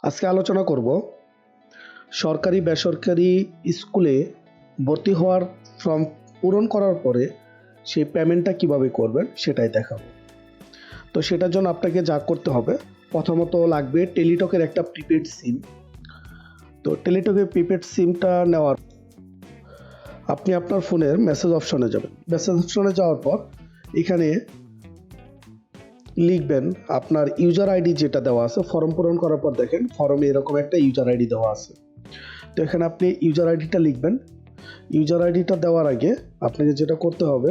আজকে আলোচনা করব সরকারি বেসরকারি স্কুলে ভর্তি হওয়ার ফর্ম পূরণ করার পরে সেই পেমেন্টটা কিভাবে করবেন সেটাই দেখাবো। তো সেটার জন্য আপনাকে যা করতে হবে, প্রথমত লাগবে টেলিটকের একটা প্রিপেড সিম। তো টেলিটকের প্রিপেড সিমটা নেওয়ার আপনি আপনার ফোনের মেসেজ অপশনে যাবেন। মেসেজ অপশনে যাওয়ার পর এখানে লিখবেন আপনার ইউজার আইডি যেটা দেওয়া আছে। ফর্ম পূরণ করার পর দেখেন ফর্মে এরকম একটা ইউজার আইডি দেওয়া আছে। তো এখানে আপনি ইউজার আইডিটা লিখবেন। ইউজার আইডিটা দেওয়ার আগে আপনাকে যেটা করতে হবে,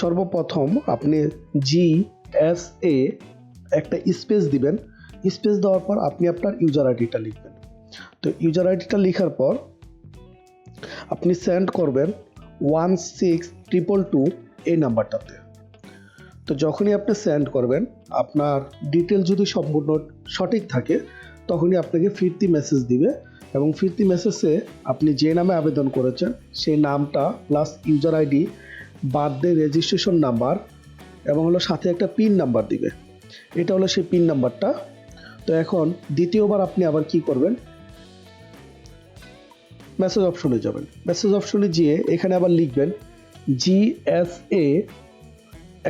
সর্বপ্রথম আপনি GSA একটা স্পেস দিবেন। স্পেস দেওয়ার পর আপনি আপনার ইউজার আইডিটা লিখবেন। তো ইউজার আইডিটা লেখার পর আপনি সেন্ড করবেন 16222 এই নাম্বারটাতে। তো যখনই আপনি সেন্ড করবেন, আপনার ডিটেল যদি সম্পূর্ণ সঠিক থাকে তখনই আপনাকে ফিরতি মেসেজ দিবে, এবং ফিরতি মেসেজে আপনি যে নামে আবেদন করেছেন সেই নামটা plus user ID, birthday, registration number এবং হলো সাথে একটা পিন নাম্বার দিবে। এটা হলো সেই পিন নাম্বারটা। তো এখন দ্বিতীয়বার আপনি আবার কি করবেন, মেসেজ অপশনে যাবেন। মেসেজ অপশনে গিয়ে এখানে আবার লিখবেন GSA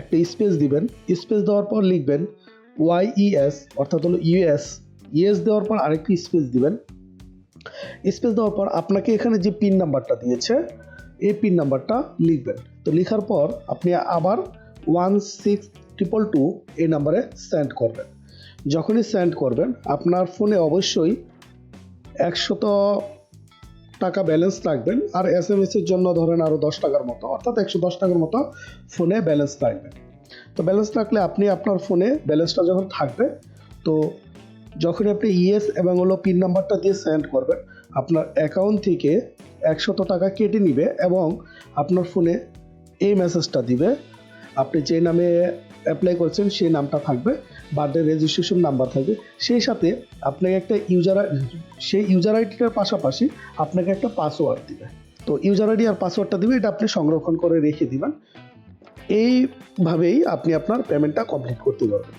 একটা স্পেস দিবেন। স্পেস দেওয়ার পর লিখবেন YES অর্থাৎ হলো ইউএস দেওয়ার পর আরেকটি স্পেস দিবেন। স্পেস দেওয়ার পর আপনাকে এখানে যে পিন নাম্বারটা দিয়েছে এই পিন নাম্বারটা লিখবেন। তো লেখার পর আপনি আবার 16222 এই নাম্বারে সেন্ড করবেন। যখনই সেন্ড করবেন আপনার ফোনে অবশ্যই 100 টাকা ব্যালেন্স রাখবেন, আর SMS এর জন্য ধরেন আরও 10 টাকার মতো, অর্থাৎ 110 টাকার মতো ফোনে ব্যালেন্স রাখবেন। তো ব্যালেন্স রাখলে আপনি আপনার ফোনে ব্যালেন্সটা যখন থাকবে, তো যখনই আপনি ইয়েস এবং হলো পিন নাম্বারটা দিয়ে সেন্ড করবেন, আপনার অ্যাকাউন্ট থেকে 100 টাকা কেটে নিবে এবং আপনার ফোনে এই মেসেজটা দিবে। আপনি যে নামে অ্যাপ্লাই করছেন সেই নামটা থাকবে, বার্থডে, রেজিস্ট্রেশন নাম্বার থাকবে, সেই সাথে আপনাকে একটা সেই ইউজার আইডিটার পাশাপাশি আপনাকে একটা পাসওয়ার্ড দিবে। তো ইউজার আইডি আর পাসওয়ার্ডটা দিবে, এটা আপনি সংরক্ষণ করে রেখে দিবেন। এইভাবেই আপনি আপনার পেমেন্টটা কমপ্লিট করতে পারবেন।